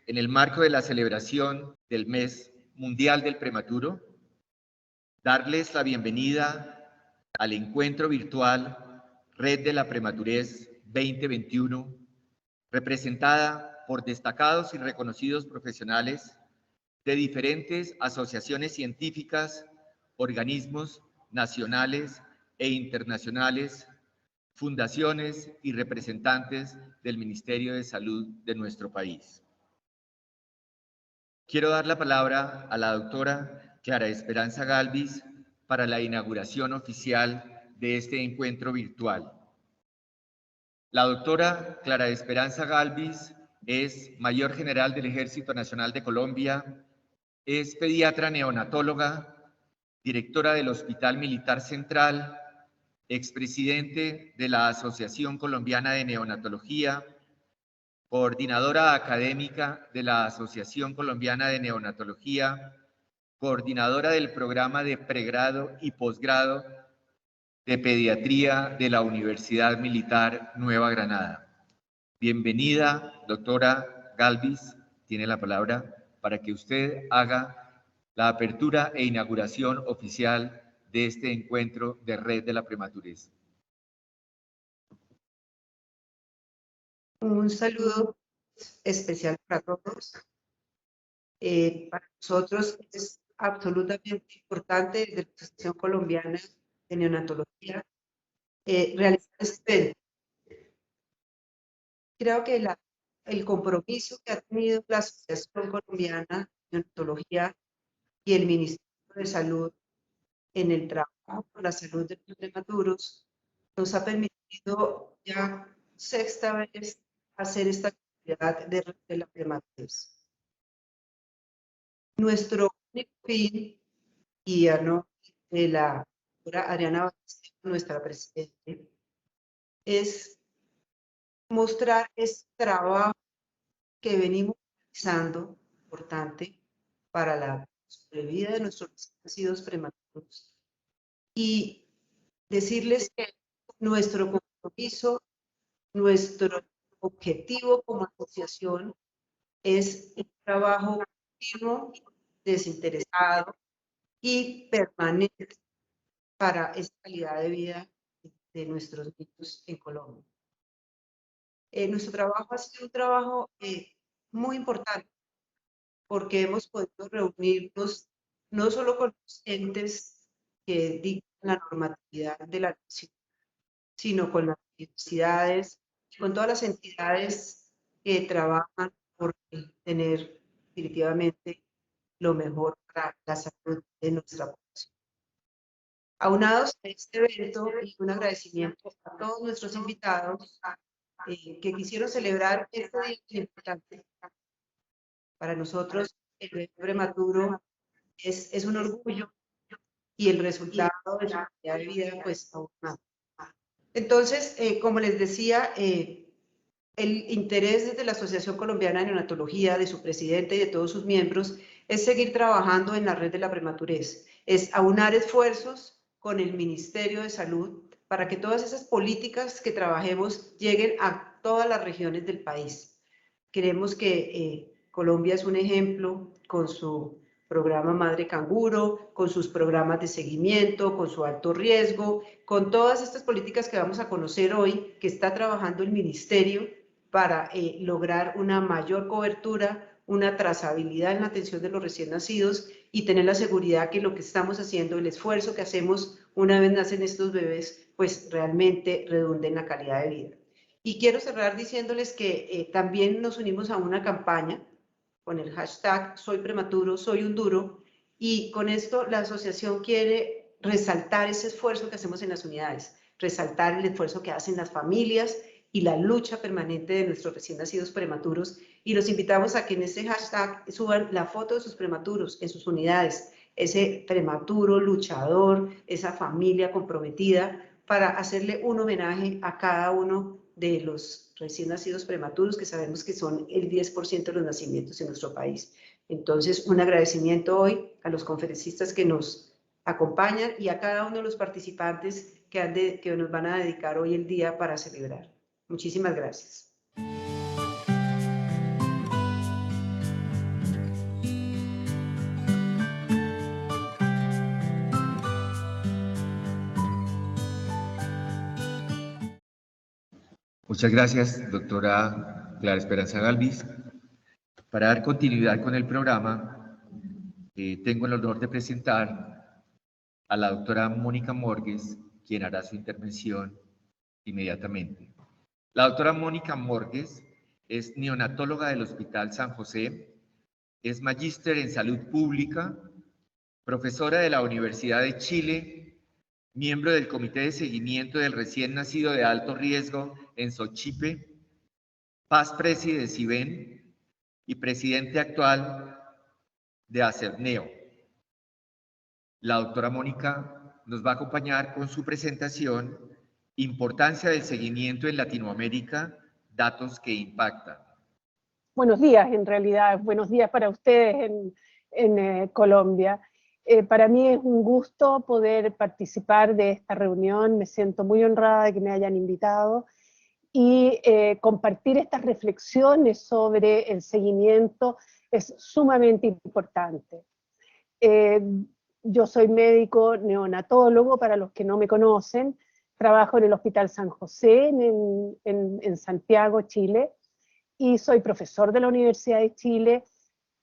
en el marco de la celebración del Mes Mundial del Prematuro, darles la bienvenida al encuentro virtual Red de la Prematurez 2021, representada por destacados y reconocidos profesionales de diferentes asociaciones científicas, organismos nacionales e internacionales, fundaciones y representantes del Ministerio de Salud de nuestro país. Quiero dar la palabra a la doctora Clara Esperanza Galvis para la inauguración oficial de este encuentro virtual. La doctora Clara Esperanza Galvis es Mayor General del Ejército Nacional de Colombia, es pediatra neonatóloga, directora del Hospital Militar Central, expresidente de la Asociación Colombiana de Neonatología, coordinadora académica de la Asociación Colombiana de Neonatología, coordinadora del programa de pregrado y posgrado de pediatría de la Universidad Militar Nueva Granada. Bienvenida, doctora Galvis, tiene la palabra para que usted haga la apertura e inauguración oficial de este encuentro de Red de la Prematurez. Un saludo especial para todos. Para nosotros es absolutamente importante desde la Asociación Colombiana de Neonatología realizar este evento. Creo que el compromiso que ha tenido la Asociación Colombiana de Neonatología y el Ministerio de Salud en el trabajo por la salud de los prematuros nos ha permitido ya sexta vez hacer esta actividad de la prematurez. Nuestro único fin, y a nombre de la doctora Ariana Ballesteros, nuestra presidente, es mostrar este trabajo que venimos realizando, importante para la sobrevida de nuestros nacidos prematuros, y decirles que nuestro compromiso, nuestro objetivo como asociación es un trabajo continuo, desinteresado y permanente para esa calidad de vida de nuestros niños en Colombia. Nuestro trabajo ha sido un trabajo muy importante porque hemos podido reunirnos no solo con los entes que dictan la normatividad de la nación, sino con las universidades, con todas las entidades que trabajan por tener definitivamente lo mejor para la salud de nuestra población. Aunados a este evento y un agradecimiento a todos nuestros invitados que quisieron celebrar este día importante. Para nosotros el bebé prematuro es un orgullo y el resultado de su calidad de vida pues aún más. Entonces, como les decía, el interés desde la Asociación Colombiana de Neonatología, de su presidente y de todos sus miembros, es seguir trabajando en la red de la prematurez, es aunar esfuerzos con el Ministerio de Salud para que todas esas políticas que trabajemos lleguen a todas las regiones del país. Creemos que Colombia es un ejemplo con su programa Madre Canguro, con sus programas de seguimiento, con su alto riesgo, con todas estas políticas que vamos a conocer hoy, que está trabajando el Ministerio para lograr una mayor cobertura, una trazabilidad en la atención de los recién nacidos y tener la seguridad que lo que estamos haciendo, el esfuerzo que hacemos una vez nacen estos bebés, pues realmente redunde en la calidad de vida. Y quiero cerrar diciéndoles que también nos unimos a una campaña con el hashtag Soy Prematuro, Soy un Duro, y con esto la asociación quiere resaltar ese esfuerzo que hacemos en las unidades, resaltar el esfuerzo que hacen las familias y la lucha permanente de nuestros recién nacidos prematuros, y los invitamos a que en este hashtag suban la foto de sus prematuros en sus unidades, ese prematuro luchador, esa familia comprometida, para hacerle un homenaje a cada uno de los recién nacidos prematuros, que sabemos que son el 10% de los nacimientos en nuestro país. Entonces, un agradecimiento hoy a los conferencistas que nos acompañan y a cada uno de los participantes que nos van a dedicar hoy el día para celebrar. Muchísimas gracias. Muchas gracias, doctora Clara Esperanza Galvis. Para dar continuidad con el programa, tengo el honor de presentar a la doctora Mónica Morgues, quien hará su intervención inmediatamente. La doctora Mónica Morgues es neonatóloga del Hospital San José, es magíster en salud pública, profesora de la Universidad de Chile, miembro del Comité de Seguimiento del Recién Nacido de Alto Riesgo en Sochipe, Past Presi de CIBEN y presidente actual de ACERNEO. La doctora Mónica nos va a acompañar con su presentación Importancia del seguimiento en Latinoamérica, datos que impactan. Buenos días, en realidad, buenos días para ustedes en Colombia. Para mí es un gusto poder participar de esta reunión, me siento muy honrada de que me hayan invitado y compartir estas reflexiones sobre el seguimiento es sumamente importante. Yo soy médico neonatólogo, para los que no me conocen, trabajo en el Hospital San José en Santiago, Chile, y soy profesor de la Universidad de Chile.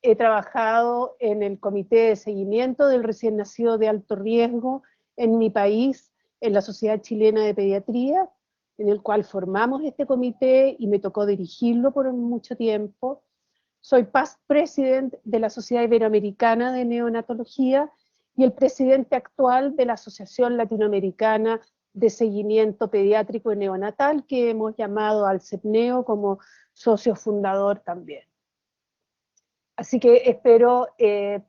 He trabajado en el Comité de Seguimiento del Recién Nacido de Alto Riesgo en mi país, en la Sociedad Chilena de Pediatría, en el cual formamos este comité y me tocó dirigirlo por mucho tiempo. Soy past president de la Sociedad Iberoamericana de Neonatología y el presidente actual de la Asociación Latinoamericana de Seguimiento Pediátrico y Neonatal, que hemos llamado al CEPNEO como socio fundador también. Así que espero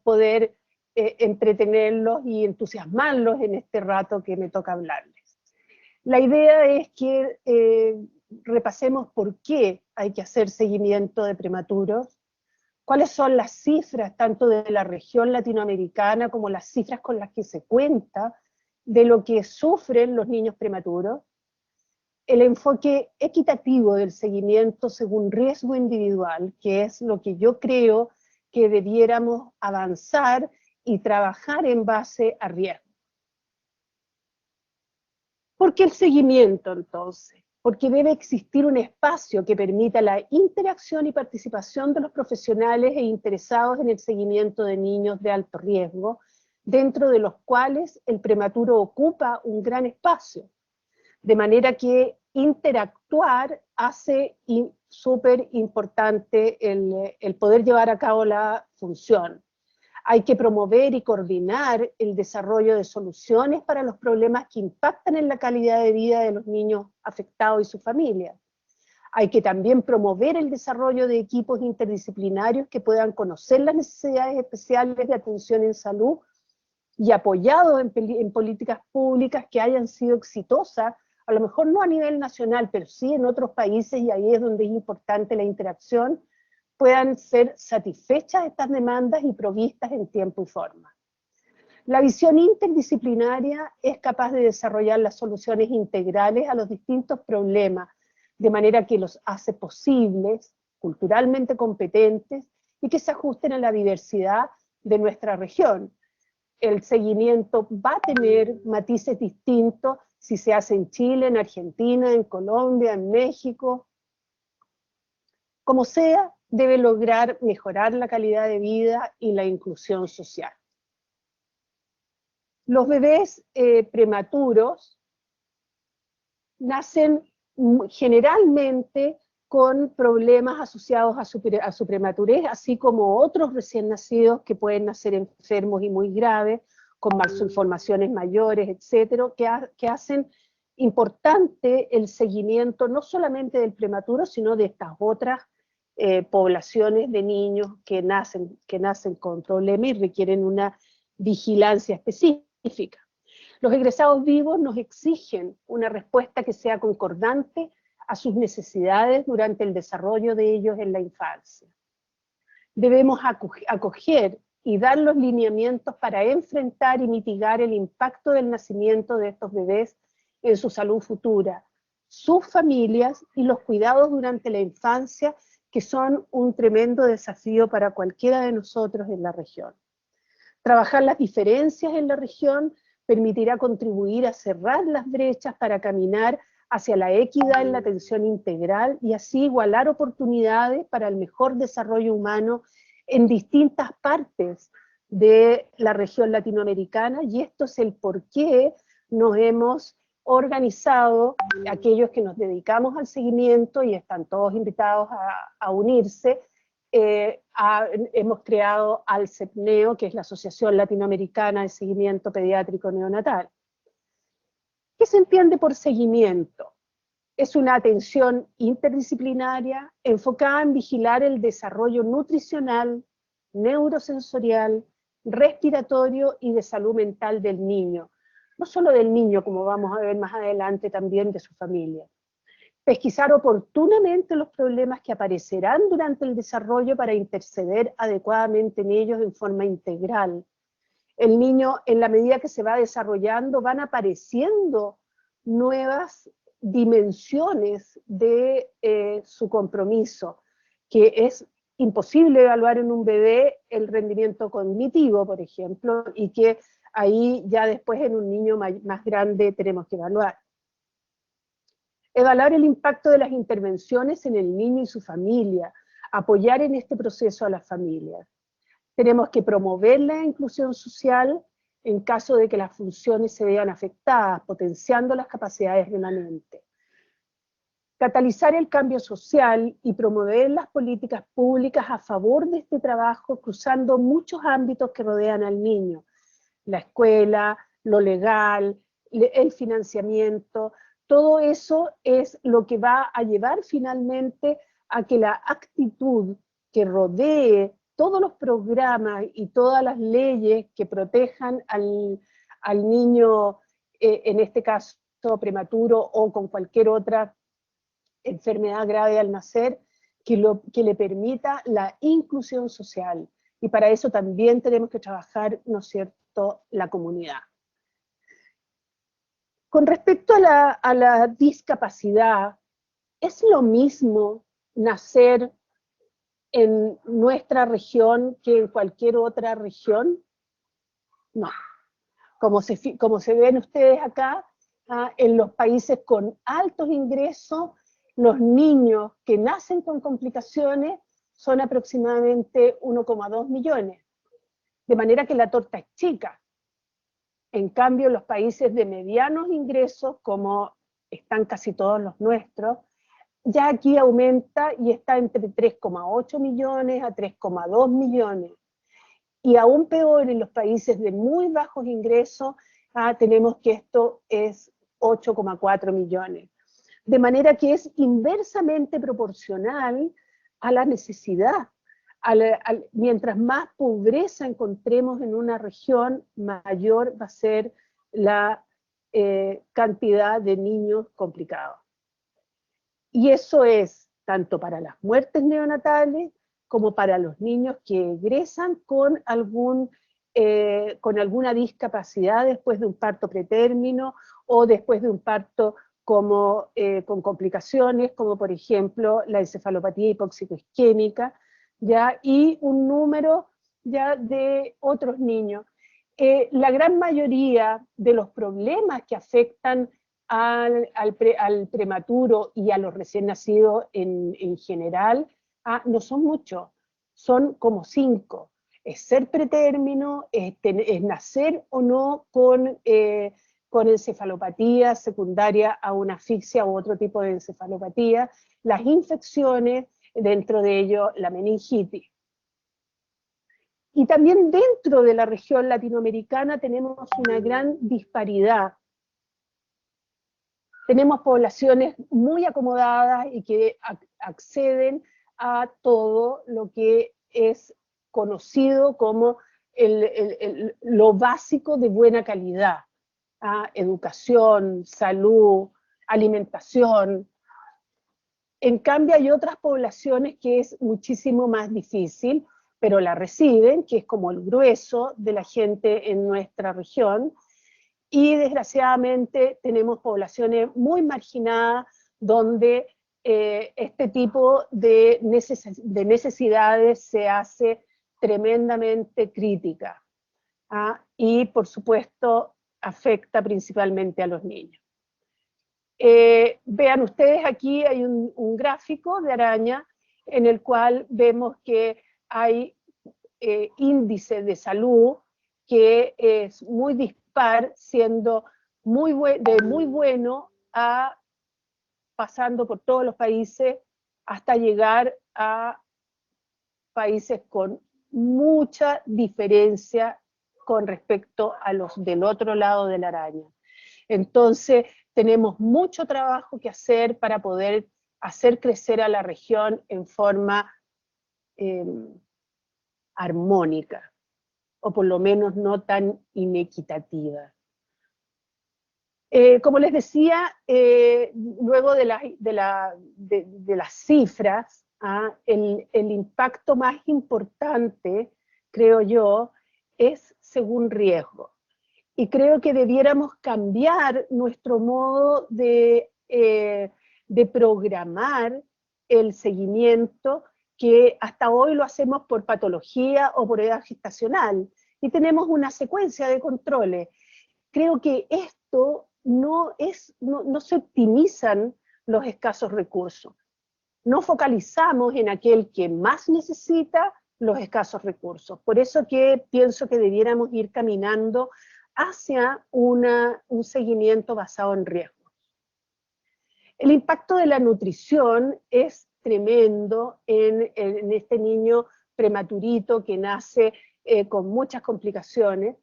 poder entretenerlos y entusiasmarlos en este rato que me toca hablarles. La idea es que repasemos por qué hay que hacer seguimiento de prematuros, cuáles son las cifras tanto de la región latinoamericana como las cifras con las que se cuenta de lo que sufren los niños prematuros, el enfoque equitativo del seguimiento según riesgo individual, que es lo que yo creo que debiéramos avanzar y trabajar en base a riesgo. ¿Por qué el seguimiento entonces? Porque debe existir un espacio que permita la interacción y participación de los profesionales e interesados en el seguimiento de niños de alto riesgo, dentro de los cuales el prematuro ocupa un gran espacio, de manera que interactuar hace súper importante el poder llevar a cabo la función. Hay que promover y coordinar el desarrollo de soluciones para los problemas que impactan en la calidad de vida de los niños afectados y sus familias. Hay que también promover el desarrollo de equipos interdisciplinarios que puedan conocer las necesidades especiales de atención en salud y apoyados en políticas públicas que hayan sido exitosas, a lo mejor no a nivel nacional, pero sí en otros países, y ahí es donde es importante la interacción, puedan ser satisfechas estas demandas y provistas en tiempo y forma. La visión interdisciplinaria es capaz de desarrollar las soluciones integrales a los distintos problemas, de manera que los hace posibles, culturalmente competentes, y que se ajusten a la diversidad de nuestra región. El seguimiento va a tener matices distintos si se hace en Chile, en Argentina, en Colombia, en México. Como sea, debe lograr mejorar la calidad de vida y la inclusión social. Los bebés prematuros nacen generalmente con problemas asociados a su prematurez, así como otros recién nacidos que pueden nacer enfermos y muy graves, con malformaciones mayores, etcétera, que hacen importante el seguimiento no solamente del prematuro, sino de estas otras poblaciones de niños que nacen con problemas y requieren una vigilancia específica. Los egresados vivos nos exigen una respuesta que sea concordante a sus necesidades durante el desarrollo de ellos en la infancia. Debemos acoger y dar los lineamientos para enfrentar y mitigar el impacto del nacimiento de estos bebés en su salud futura, sus familias y los cuidados durante la infancia, que son un tremendo desafío para cualquiera de nosotros en la región. Trabajar las diferencias en la región permitirá contribuir a cerrar las brechas para caminar hacia la equidad en la atención integral y así igualar oportunidades para el mejor desarrollo humano en distintas partes de la región latinoamericana, y esto es el por qué nos hemos organizado, aquellos que nos dedicamos al seguimiento, y están todos invitados a unirse, hemos creado ALCEPNEO, que es la Asociación Latinoamericana de Seguimiento Pediátrico Neonatal. ¿Qué se entiende por seguimiento? Es una atención interdisciplinaria enfocada en vigilar el desarrollo nutricional, neurosensorial, respiratorio y de salud mental del niño. No solo del niño, como vamos a ver más adelante, también de su familia. Pesquisar oportunamente los problemas que aparecerán durante el desarrollo para interceder adecuadamente en ellos en forma integral. El niño, en la medida que se va desarrollando, van apareciendo nuevas dimensiones de su compromiso, que es imposible evaluar en un bebé el rendimiento cognitivo, por ejemplo, y que ahí ya después en un niño más grande tenemos que evaluar. Evaluar el impacto de las intervenciones en el niño y su familia, apoyar en este proceso a las familias. Tenemos que promover la inclusión social en caso de que las funciones se vean afectadas, potenciando las capacidades remanentes. Catalizar el cambio social y promover las políticas públicas a favor de este trabajo, cruzando muchos ámbitos que rodean al niño. La escuela, lo legal, el financiamiento, todo eso es lo que va a llevar finalmente a que la actitud que rodee todos los programas y todas las leyes que protejan al niño, en este caso prematuro o con cualquier otra enfermedad grave al nacer, que le permita la inclusión social. Y para eso también tenemos que trabajar, ¿no es cierto?, la comunidad. Con respecto a la discapacidad, ¿es lo mismo nacer en nuestra región que en cualquier otra región? No. Como se ven ustedes acá, en los países con altos ingresos, los niños que nacen con complicaciones son aproximadamente 1,2 millones. De manera que la torta es chica. En cambio, los países de medianos ingresos, como están casi todos los nuestros, ya aquí aumenta y está entre 3,8 millones a 3,2 millones. Y aún peor, en los países de muy bajos ingresos, tenemos que esto es 8,4 millones. De manera que es inversamente proporcional a la necesidad. Mientras más pobreza encontremos en una región, mayor va a ser la cantidad de niños complicados. Y eso es tanto para las muertes neonatales como para los niños que egresan con alguna discapacidad después de un parto pretérmino o después de un parto con complicaciones, como por ejemplo la encefalopatía hipóxico-isquémica, ¿ya? Y un número ya de otros niños. La gran mayoría de los problemas que afectan al prematuro y a los recién nacidos en general, no son muchos, son como 5. Es ser pretérmino, es nacer o no con encefalopatía secundaria a una asfixia u otro tipo de encefalopatía, las infecciones, dentro de ello la meningitis. Y también dentro de la región latinoamericana tenemos una gran disparidad. Tenemos poblaciones muy acomodadas y que acceden a todo lo que es conocido como lo básico de buena calidad. Educación, salud, alimentación. En cambio hay otras poblaciones que es muchísimo más difícil, pero la reciben, que es como el grueso de la gente en nuestra región, y desgraciadamente tenemos poblaciones muy marginadas donde este tipo de necesidades se hace tremendamente crítica, y por supuesto afecta principalmente a los niños. Vean ustedes aquí hay un gráfico de araña en el cual vemos que hay índice de salud que es muy dispar, siendo de muy bueno a pasando por todos los países hasta llegar a países con mucha diferencia con respecto a los del otro lado de la araña. Entonces, tenemos mucho trabajo que hacer para poder hacer crecer a la región en forma armónica, o por lo menos no tan inequitativa. Como les decía, luego de las cifras, el impacto más importante, creo yo, es según riesgo. Y creo que debiéramos cambiar nuestro modo de programar el seguimiento, que hasta hoy lo hacemos por patología o por edad gestacional, y tenemos una secuencia de controles. Creo que esto no se optimizan los escasos recursos. No focalizamos en aquel que más necesita los escasos recursos. Por eso que pienso que debiéramos ir caminando hacia un seguimiento basado en riesgos. El impacto de la nutrición es tremendo en este niño prematurito que nace con muchas complicaciones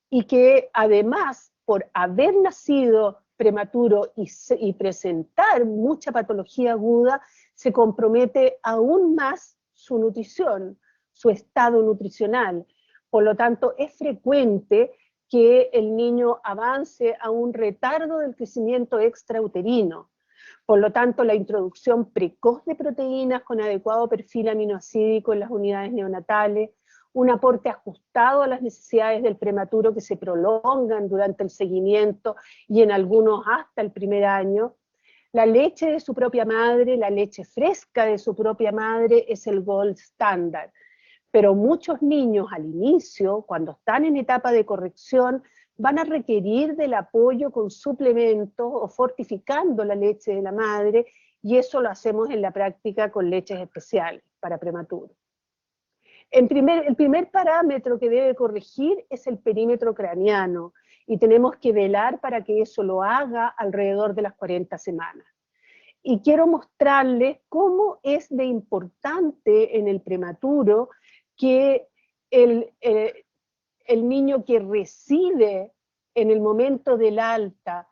y que además, por haber nacido prematuro y presentar mucha patología aguda, se compromete aún más su nutrición, su estado nutricional. Por lo tanto, es frecuente que el niño avance a un retardo del crecimiento extrauterino. Por lo tanto, la introducción precoz de proteínas con adecuado perfil aminoácidico en las unidades neonatales, un aporte ajustado a las necesidades del prematuro que se prolongan durante el seguimiento y en algunos hasta el primer año. La leche de su propia madre, la leche fresca de su propia madre es el gold standard. Pero muchos niños al inicio, cuando están en etapa de corrección, van a requerir del apoyo con suplementos o fortificando la leche de la madre, y eso lo hacemos en la práctica con leches especiales para prematuros. El primer parámetro que debe corregir es el perímetro craneano, y tenemos que velar para que eso lo haga alrededor de las 40 semanas. Y quiero mostrarles cómo es de importante en el prematuro que el niño que recibe en el momento del alta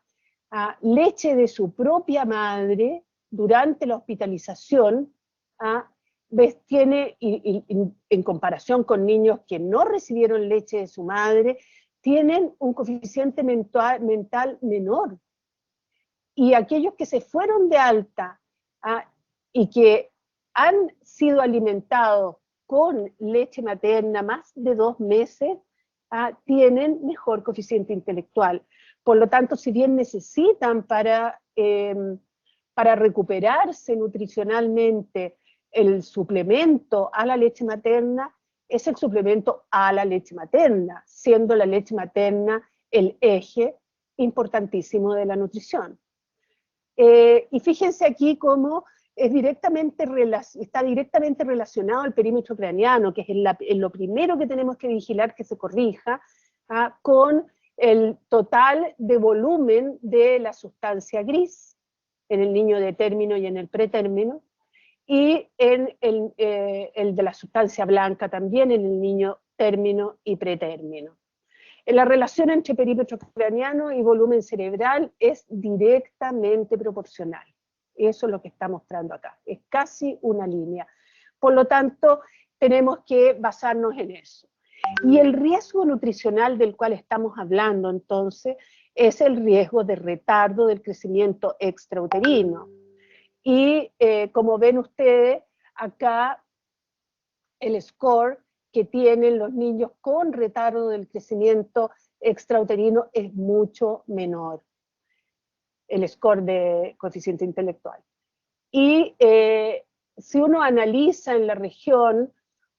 leche de su propia madre durante la hospitalización, tiene, en comparación con niños que no recibieron leche de su madre, tienen un coeficiente mental menor. Y aquellos que se fueron de alta y que han sido alimentados con leche materna más de 2 meses, tienen mejor coeficiente intelectual. Por lo tanto, si bien necesitan para recuperarse nutricionalmente el suplemento a la leche materna, es el suplemento a la leche materna, siendo la leche materna el eje importantísimo de la nutrición. Y fíjense aquí cómo está directamente relacionado al perímetro craneano, que es lo primero que tenemos que vigilar que se corrija, con el total de volumen de la sustancia gris en el niño de término y en el pretérmino, y en el de la sustancia blanca también en el niño término y pretérmino. La relación entre perímetro craneano y volumen cerebral es directamente proporcional. Eso es lo que está mostrando acá. Es casi una línea. Por lo tanto, tenemos que basarnos en eso. Y el riesgo nutricional del cual estamos hablando, entonces, es el riesgo de retardo del crecimiento extrauterino. Y como ven ustedes, acá el score que tienen los niños con retardo del crecimiento extrauterino es mucho menor, el score de coeficiente intelectual. Y si uno analiza en la región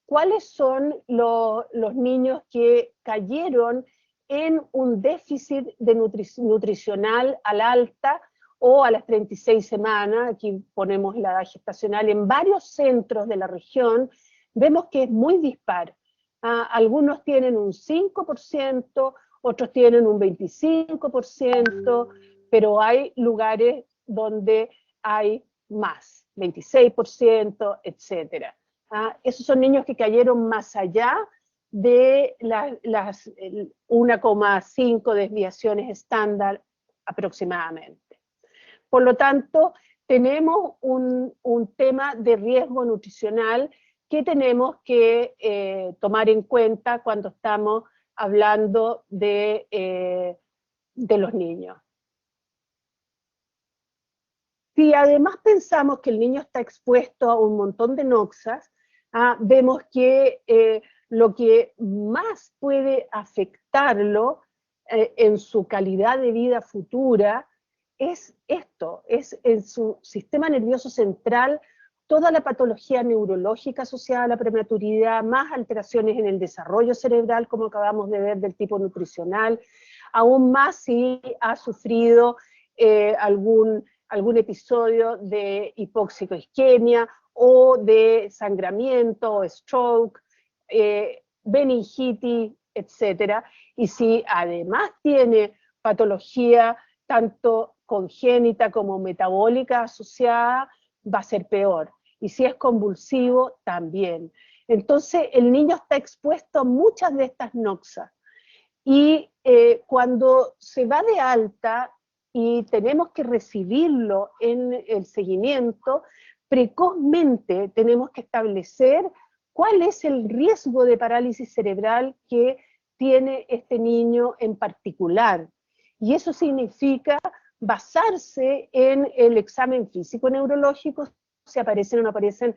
cuáles son los niños que cayeron en un déficit de nutricional al alta o a las 36 semanas, aquí ponemos la edad gestacional, en varios centros de la región, vemos que es muy dispar. Algunos tienen un 5%, otros tienen un 25%, pero hay lugares donde hay más, 26%, etc. Esos son niños que cayeron más allá de las 1,5 desviaciones estándar aproximadamente. Por lo tanto, tenemos un tema de riesgo nutricional que tenemos que tomar en cuenta cuando estamos hablando de los niños. Si además pensamos que el niño está expuesto a un montón de noxas, vemos que lo que más puede afectarlo en su calidad de vida futura es esto, es en su sistema nervioso central, toda la patología neurológica asociada a la prematuridad, más alteraciones en el desarrollo cerebral, como acabamos de ver, del tipo nutricional, aún más si ha sufrido algún episodio de hipoxicoisquemia o de sangramiento o stroke, meningitis, etc. Y si además tiene patología tanto congénita como metabólica asociada, va a ser peor. Y si es convulsivo, también. Entonces, el niño está expuesto a muchas de estas noxas. Y cuando se va de alta y tenemos que recibirlo en el seguimiento, precozmente tenemos que establecer cuál es el riesgo de parálisis cerebral que tiene este niño en particular. Y eso significa basarse en el examen físico-neurológico, si aparecen o no aparecen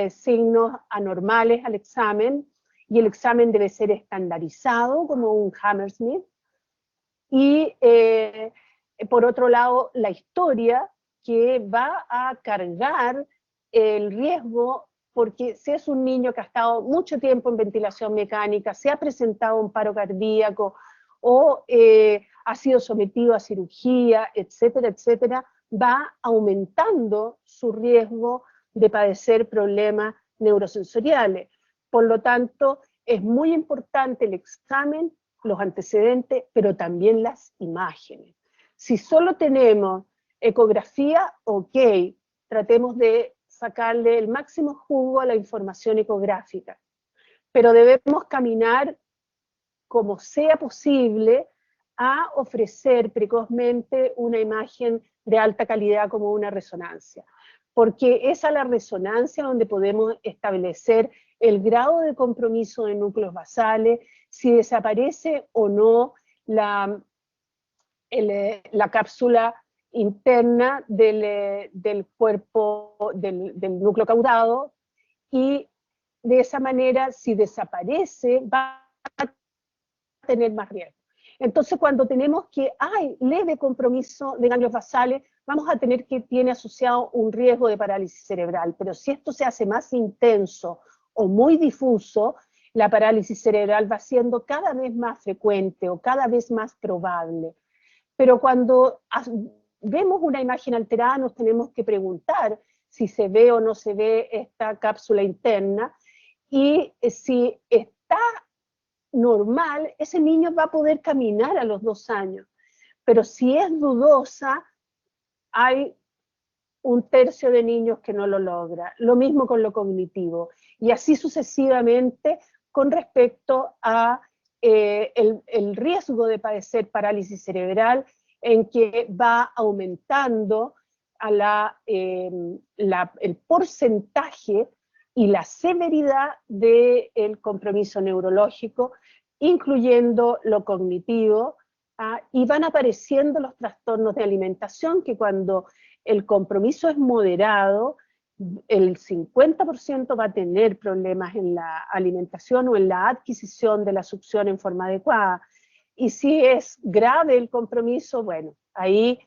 signos anormales al examen, y el examen debe ser estandarizado como un Hammersmith. Y por otro lado, la historia que va a cargar el riesgo, porque si es un niño que ha estado mucho tiempo en ventilación mecánica, se ha presentado un paro cardíaco o ha sido sometido a cirugía, etcétera, etcétera, va aumentando su riesgo de padecer problemas neurosensoriales. Por lo tanto, es muy importante el examen, los antecedentes, pero también las imágenes. Si solo tenemos ecografía, ok, tratemos de sacarle el máximo jugo a la información ecográfica, pero debemos caminar como sea posible a ofrecer precozmente una imagen de alta calidad como una resonancia, porque es a la resonancia donde podemos establecer el grado de compromiso de núcleos basales, si desaparece o no la cápsula interna del cuerpo, del núcleo caudado, y de esa manera, si desaparece, va a tener más riesgo. Entonces, cuando tenemos que hay leve compromiso de ganglios basales, vamos a tener que tiene asociado un riesgo de parálisis cerebral, pero si esto se hace más intenso o muy difuso, la parálisis cerebral va siendo cada vez más frecuente o cada vez más probable. Pero cuando vemos una imagen alterada, nos tenemos que preguntar si se ve o no se ve esta cápsula interna, y si está normal, ese niño va a poder caminar a los 2 años. Pero si es dudosa, hay un tercio de niños que no lo logra. Lo mismo con lo cognitivo. Y así sucesivamente con respecto a el riesgo de padecer parálisis cerebral, en que va aumentando el porcentaje y la severidad del compromiso neurológico, incluyendo lo cognitivo, y van apareciendo los trastornos de alimentación, que cuando el compromiso es moderado, el 50% va a tener problemas en la alimentación o en la adquisición de la succión en forma adecuada. Y si es grave el compromiso, bueno, ahí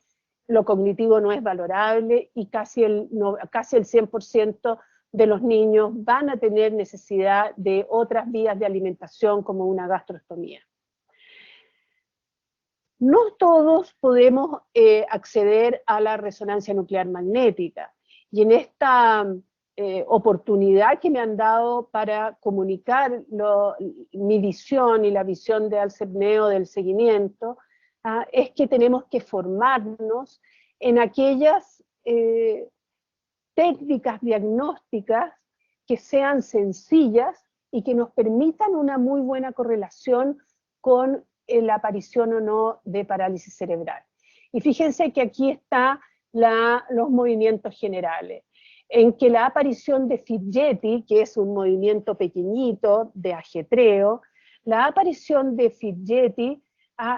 lo cognitivo no es valorable y casi el 100% de los niños van a tener necesidad de otras vías de alimentación como una gastrostomía. No todos podemos acceder a la resonancia nuclear magnética, y en esta oportunidad que me han dado para comunicar mi visión y la visión de Alcebneo del seguimiento, es que tenemos que formarnos en aquellas técnicas diagnósticas que sean sencillas y que nos permitan una muy buena correlación con la aparición o no de parálisis cerebral. Y fíjense que aquí están los movimientos generales, en que la aparición de Fidgetti, que es un movimiento pequeñito de ajetreo, la aparición de Fidgetti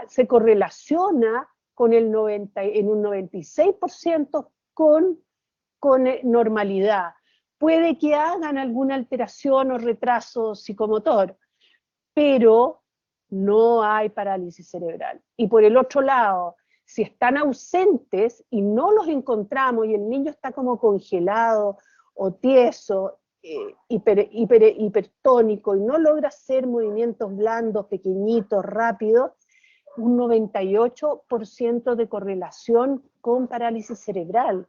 se correlaciona con en un 96% con normalidad. Puede que hagan alguna alteración o retraso psicomotor, pero no hay parálisis cerebral. Y por el otro lado, si están ausentes y no los encontramos y el niño está como congelado o tieso, hipertónico, y no logra hacer movimientos blandos, pequeñitos, rápidos, un 98% de correlación con parálisis cerebral.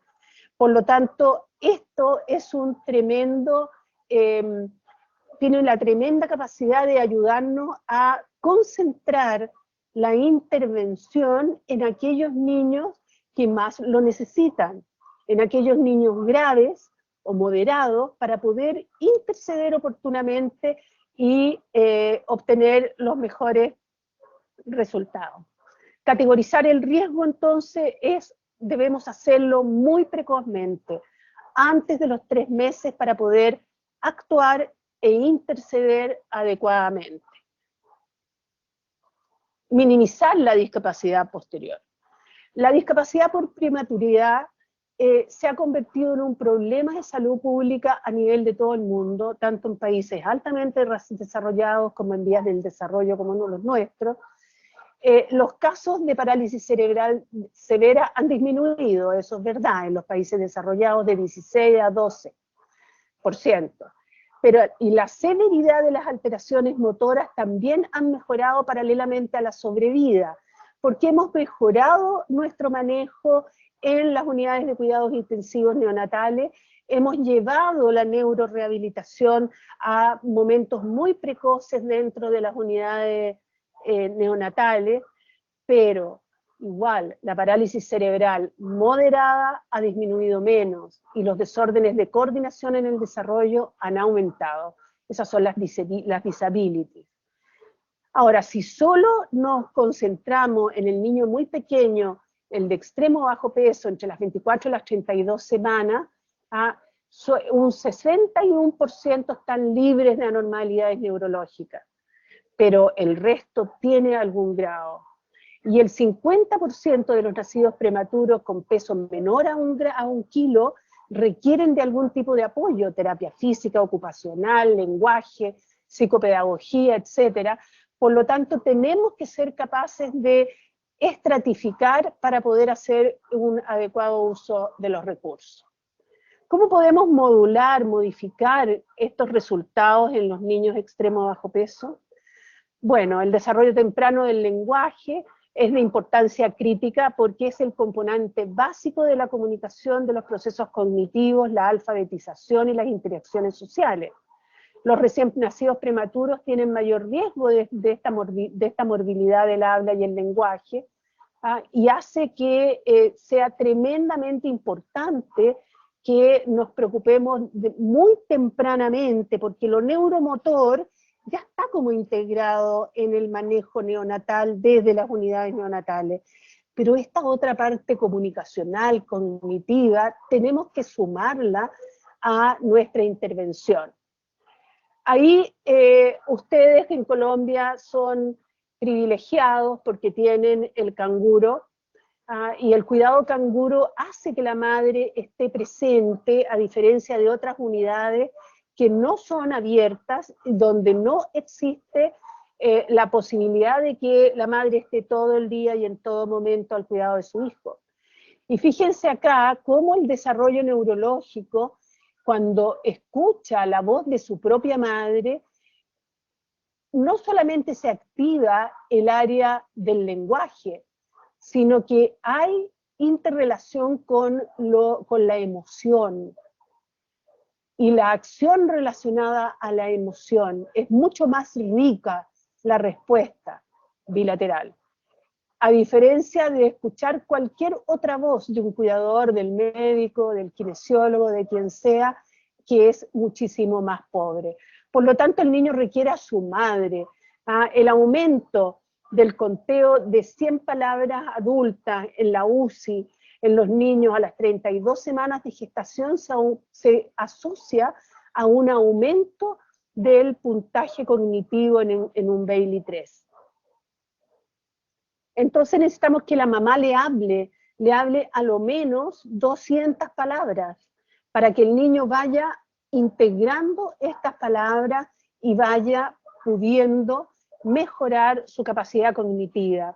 Por lo tanto, esto es un tremendo, tiene la tremenda capacidad de ayudarnos a concentrar la intervención en aquellos niños que más lo necesitan, en aquellos niños graves o moderados, para poder interceder oportunamente y obtener los mejores resultados. Categorizar el riesgo, entonces, debemos hacerlo muy precozmente, antes de los 3 meses, para poder actuar e interceder adecuadamente. Minimizar la discapacidad posterior. La discapacidad por prematuridad se ha convertido en un problema de salud pública a nivel de todo el mundo, tanto en países altamente desarrollados como en vías del desarrollo como en los nuestros. Los casos de parálisis cerebral severa han disminuido, eso es verdad, en los países desarrollados de 16 a 12%. Y la severidad de las alteraciones motoras también han mejorado paralelamente a la sobrevida, porque hemos mejorado nuestro manejo en las unidades de cuidados intensivos neonatales, hemos llevado la neurorehabilitación a momentos muy precoces dentro de las unidades neonatales, pero igual la parálisis cerebral moderada ha disminuido menos y los desórdenes de coordinación en el desarrollo han aumentado. Esas son las disabilities. Ahora, si solo nos concentramos en el niño muy pequeño, el de extremo bajo peso, entre las 24 y las 32 semanas, un 61% están libres de anormalidades neurológicas, pero el resto tiene algún grado. Y el 50% de los nacidos prematuros con peso menor a un kilo requieren de algún tipo de apoyo, terapia física, ocupacional, lenguaje, psicopedagogía, etc. Por lo tanto, tenemos que ser capaces de estratificar para poder hacer un adecuado uso de los recursos. ¿Cómo podemos modular, modificar estos resultados en los niños extremo bajo peso? Bueno, el desarrollo temprano del lenguaje es de importancia crítica porque es el componente básico de la comunicación, de los procesos cognitivos, la alfabetización y las interacciones sociales. Los recién nacidos prematuros tienen mayor riesgo de esta morbilidad del habla y el lenguaje, y hace que sea tremendamente importante que nos preocupemos muy tempranamente, porque lo neuromotor ya está como integrado en el manejo neonatal desde las unidades neonatales. Pero esta otra parte comunicacional, cognitiva, tenemos que sumarla a nuestra intervención. Ahí ustedes en Colombia son privilegiados porque tienen el canguro, y el cuidado canguro hace que la madre esté presente, a diferencia de otras unidades que no son abiertas, donde no existe la posibilidad de que la madre esté todo el día y en todo momento al cuidado de su hijo. Y fíjense acá cómo el desarrollo neurológico, cuando escucha la voz de su propia madre, no solamente se activa el área del lenguaje, sino que hay interrelación con la emoción. Y la acción relacionada a la emoción es mucho más rica la respuesta bilateral. A diferencia de escuchar cualquier otra voz de un cuidador, del médico, del kinesiólogo, de quien sea, que es muchísimo más pobre. Por lo tanto, el niño requiere a su madre. El aumento del conteo de 100 palabras adultas en la UCI, en los niños a las 32 semanas de gestación, se asocia a un aumento del puntaje cognitivo en un Bayley 3. Entonces necesitamos que la mamá le hable a lo menos 200 palabras, para que el niño vaya integrando estas palabras y vaya pudiendo mejorar su capacidad cognitiva.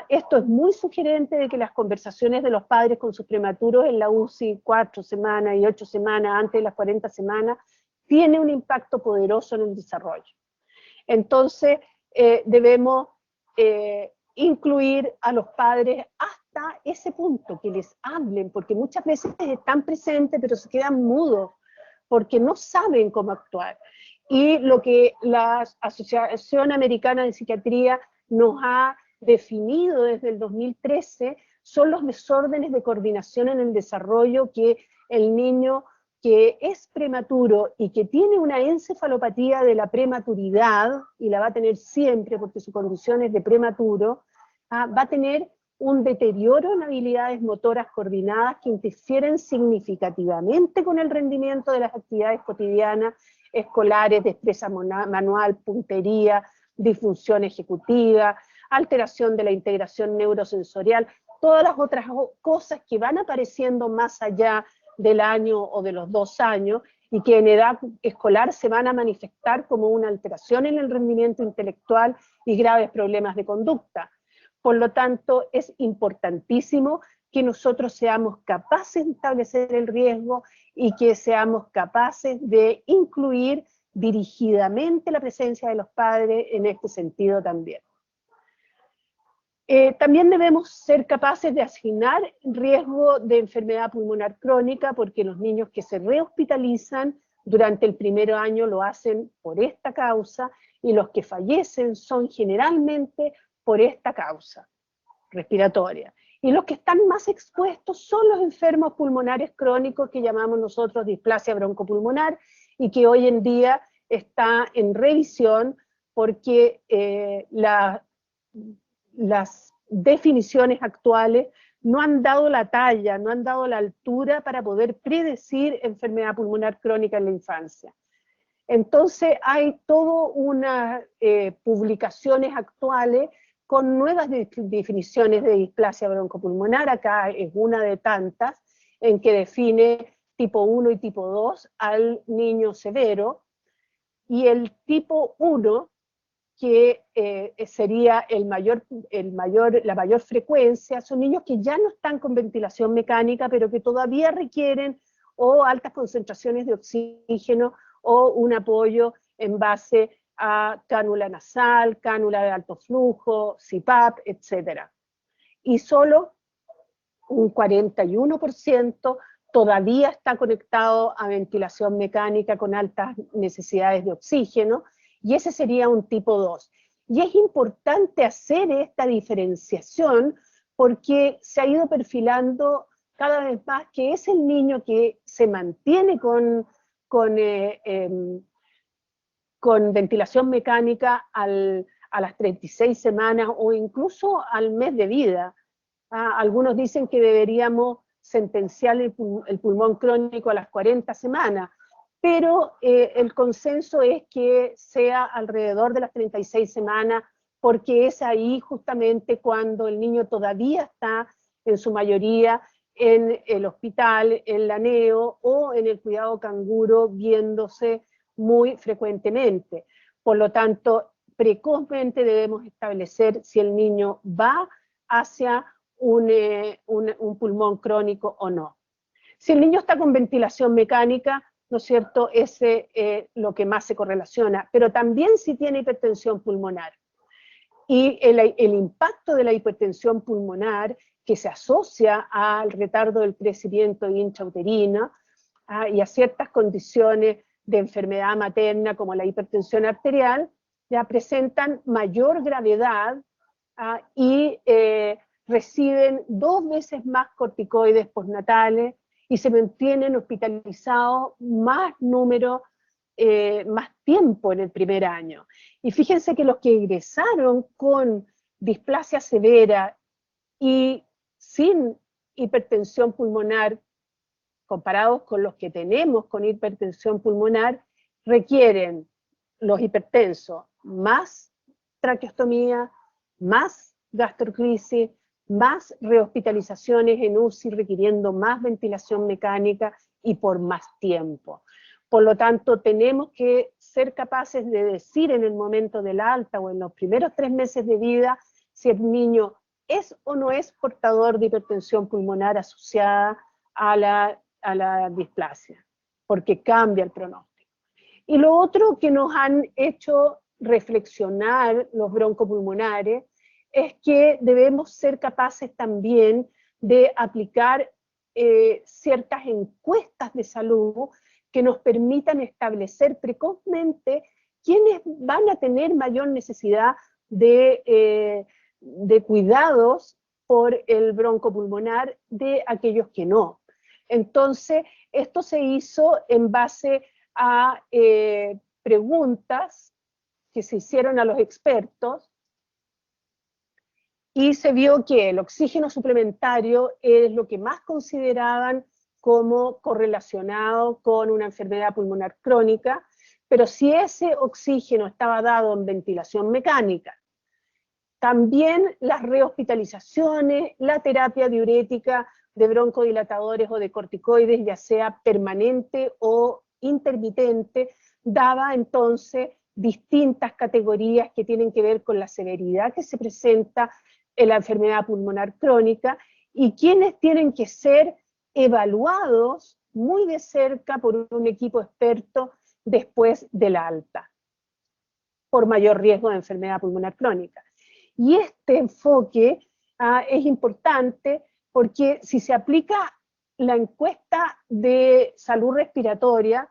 Esto es muy sugerente de que las conversaciones de los padres con sus prematuros en la UCI 4 semanas y 8 semanas antes de las 40 semanas tiene un impacto poderoso en el desarrollo. Entonces debemos incluir a los padres hasta ese punto, que les hablen, porque muchas veces están presentes pero se quedan mudos porque no saben cómo actuar. Y lo que la Asociación Americana de Psiquiatría nos ha definido desde el 2013 son los desórdenes de coordinación en el desarrollo que el niño que es prematuro y que tiene una encefalopatía de la prematuridad, y la va a tener siempre porque su condición es de prematuro, va a tener un deterioro en habilidades motoras coordinadas que interfieren significativamente con el rendimiento de las actividades cotidianas, escolares, destreza manual, puntería, disfunción ejecutiva, alteración de la integración neurosensorial, todas las otras cosas que van apareciendo más allá del año o de los 2 años, y que en edad escolar se van a manifestar como una alteración en el rendimiento intelectual y graves problemas de conducta. Por lo tanto, es importantísimo que nosotros seamos capaces de establecer el riesgo y que seamos capaces de incluir dirigidamente la presencia de los padres en este sentido también. También debemos ser capaces de asignar riesgo de enfermedad pulmonar crónica, porque los niños que se rehospitalizan durante el primer año lo hacen por esta causa, y los que fallecen son generalmente por esta causa respiratoria. Y los que están más expuestos son los enfermos pulmonares crónicos, que llamamos nosotros displasia broncopulmonar, y que hoy en día está en revisión porque las definiciones actuales no han dado la talla, no han dado la altura para poder predecir enfermedad pulmonar crónica en la infancia. Entonces hay todas unas publicaciones actuales con nuevas definiciones de displasia broncopulmonar. Acá es una de tantas, en que define tipo 1 y tipo 2 al niño severo, y el tipo 1, que sería la mayor frecuencia, son niños que ya no están con ventilación mecánica, pero que todavía requieren o altas concentraciones de oxígeno o un apoyo en base a cánula nasal, cánula de alto flujo, CPAP, etc. Y solo un 41% todavía está conectado a ventilación mecánica con altas necesidades de oxígeno, y ese sería un tipo 2. Y es importante hacer esta diferenciación porque se ha ido perfilando cada vez más que es el niño que se mantiene con ventilación mecánica a las 36 semanas o incluso al mes de vida. Algunos dicen que deberíamos sentenciar el pulmón crónico a las 40 semanas, pero el consenso es que sea alrededor de las 36 semanas, porque es ahí justamente cuando el niño todavía está en su mayoría en el hospital, en la neo o en el cuidado canguro, viéndose muy frecuentemente. Por lo tanto, precozmente debemos establecer si el niño va hacia un pulmón crónico o no. Si el niño está con ventilación mecánica, ¿no es cierto?, ese es lo que más se correlaciona, pero también si tiene hipertensión pulmonar. y el impacto de la hipertensión pulmonar que se asocia al retardo del crecimiento intrauterino y a ciertas condiciones de enfermedad materna como la hipertensión arterial, ya presentan mayor gravedad y reciben 2 veces más corticoides postnatales y se mantienen hospitalizados más número, más tiempo en el primer año. Y fíjense que los que egresaron con displasia severa y sin hipertensión pulmonar, comparados con los que tenemos con hipertensión pulmonar, requieren los hipertensos más traqueostomía, más gastroclisis, más rehospitalizaciones en UCI requiriendo más ventilación mecánica y por más tiempo. Por lo tanto, tenemos que ser capaces de decir en el momento del alta o en los primeros 3 meses de vida si el niño es o no es portador de hipertensión pulmonar asociada a la displasia, porque cambia el pronóstico. Y lo otro que nos han hecho reflexionar los broncopulmonares es que debemos ser capaces también de aplicar ciertas encuestas de salud que nos permitan establecer precozmente quiénes van a tener mayor necesidad de cuidados por el broncopulmonar de aquellos que no. Entonces, esto se hizo en base a preguntas que se hicieron a los expertos y se vio que el oxígeno suplementario es lo que más consideraban como correlacionado con una enfermedad pulmonar crónica, pero si ese oxígeno estaba dado en ventilación mecánica, también las rehospitalizaciones, la terapia diurética de broncodilatadores o de corticoides, ya sea permanente o intermitente, daba entonces distintas categorías que tienen que ver con la severidad que se presenta en la enfermedad pulmonar crónica y quienes tienen que ser evaluados muy de cerca por un equipo experto después del alta, por mayor riesgo de enfermedad pulmonar crónica. Y este enfoque es importante porque si se aplica la encuesta de salud respiratoria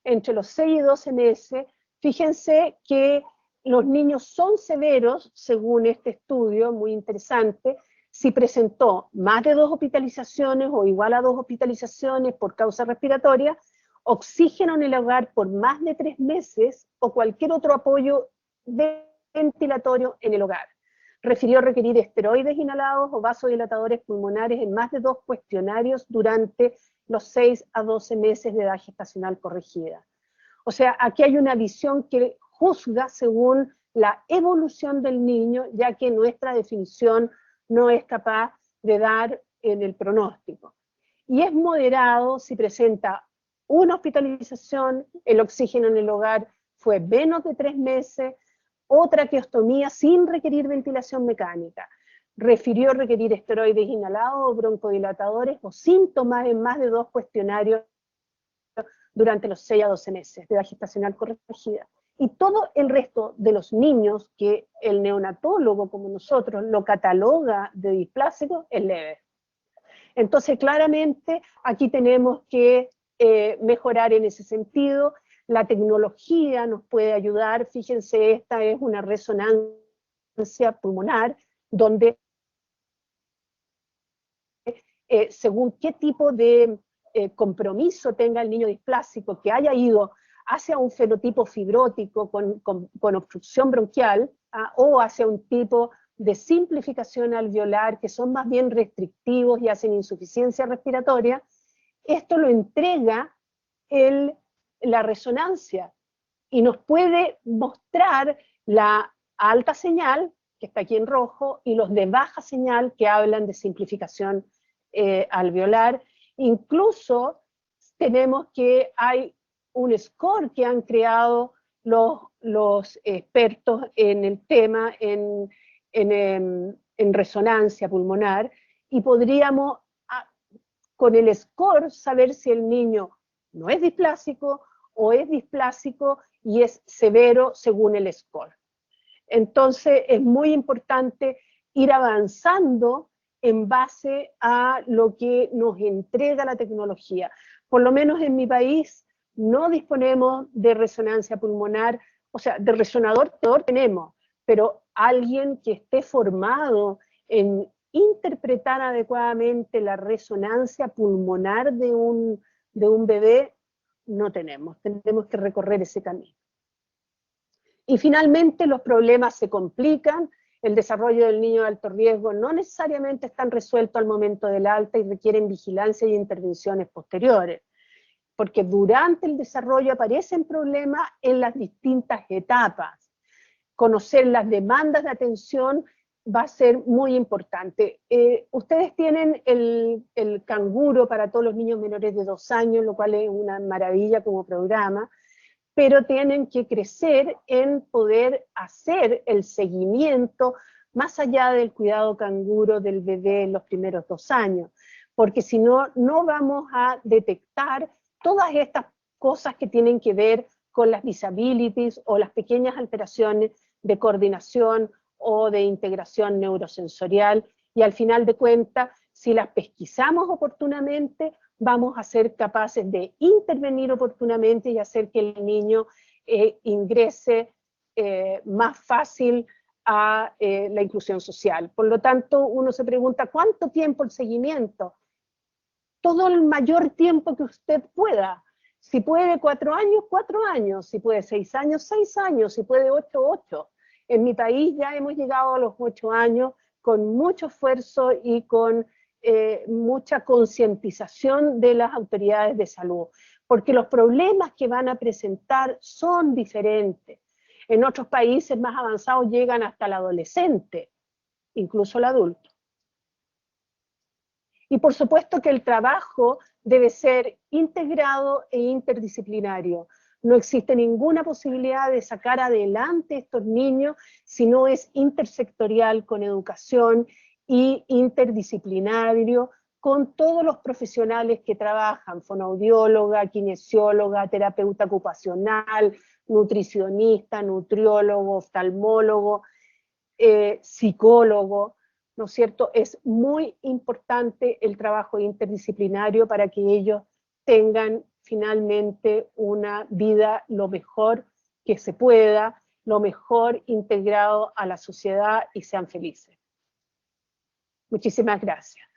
entre los 6 y 12 meses, fíjense que los niños son severos, según este estudio muy interesante, si presentó más de 2 hospitalizaciones o igual a 2 hospitalizaciones por causa respiratoria, oxígeno en el hogar por más de 3 meses o cualquier otro apoyo ventilatorio en el hogar. Refirió requerir esteroides inhalados o vasodilatadores pulmonares en más de 2 cuestionarios durante los 6 a 12 meses de edad gestacional corregida. O sea, aquí hay una visión que juzga según la evolución del niño, ya que nuestra definición no es capaz de dar en el pronóstico. Y es moderado si presenta una hospitalización, el oxígeno en el hogar fue menos de 3 meses, o traqueostomía sin requerir ventilación mecánica. Refirió requerir esteroides inhalados o broncodilatadores o síntomas en más de 2 cuestionarios durante los 6 a 12 meses de edad gestacional corregida. Y todo el resto de los niños que el neonatólogo, como nosotros, lo cataloga de displásico, es leve. Entonces, claramente, aquí tenemos que mejorar en ese sentido. La tecnología nos puede ayudar. Fíjense, esta es una resonancia pulmonar, donde según qué tipo de compromiso tenga el niño displásico, que haya ido hacia un fenotipo fibrótico con obstrucción bronquial, o hacia un tipo de simplificación alveolar, que son más bien restrictivos y hacen insuficiencia respiratoria, esto lo entrega la resonancia y nos puede mostrar la alta señal, que está aquí en rojo, y los de baja señal, que hablan de simplificación alveolar. Incluso tenemos que hay un score que han creado los expertos en el tema, en resonancia pulmonar, y podríamos con el score saber si el niño no es displásico o es displásico y es severo según el score. Entonces es muy importante ir avanzando en base a lo que nos entrega la tecnología. Por lo menos en mi país no disponemos de resonancia pulmonar, o sea, de resonador tenemos, pero alguien que esté formado en interpretar adecuadamente la resonancia pulmonar de un bebé, no tenemos que recorrer ese camino. Y finalmente los problemas se complican, el desarrollo del niño de alto riesgo no necesariamente están resueltos al momento del alta y requieren vigilancia y intervenciones posteriores, porque durante el desarrollo aparecen problemas en las distintas etapas. Conocer las demandas de atención va a ser muy importante. Ustedes tienen el canguro para todos los niños menores de 2 años, lo cual es una maravilla como programa, pero tienen que crecer en poder hacer el seguimiento más allá del cuidado canguro del bebé en los primeros 2 años, porque si no, no vamos a detectar todas estas cosas que tienen que ver con las disabilities o las pequeñas alteraciones de coordinación o de integración neurosensorial, y al final de cuentas, si las pesquisamos oportunamente, vamos a ser capaces de intervenir oportunamente y hacer que el niño ingrese más fácil a la inclusión social. Por lo tanto, uno se pregunta, ¿cuánto tiempo el seguimiento? Todo el mayor tiempo que usted pueda. Si puede 4 años, 4 años. Si puede 6 años, 6 años. Si puede 8, 8. En mi país ya hemos llegado a los 8 años con mucho esfuerzo y con mucha concientización de las autoridades de salud, porque los problemas que van a presentar son diferentes. En otros países más avanzados llegan hasta el adolescente, incluso el adulto. Y por supuesto que el trabajo debe ser integrado e interdisciplinario. No existe ninguna posibilidad de sacar adelante estos niños si no es intersectorial con educación y interdisciplinario con todos los profesionales que trabajan, fonoaudióloga, kinesióloga, terapeuta ocupacional, nutricionista, nutriólogo, oftalmólogo, psicólogo, ¿no es cierto? Es muy importante el trabajo interdisciplinario para que ellos tengan finalmente una vida lo mejor que se pueda, lo mejor integrado a la sociedad y sean felices. Muchísimas gracias.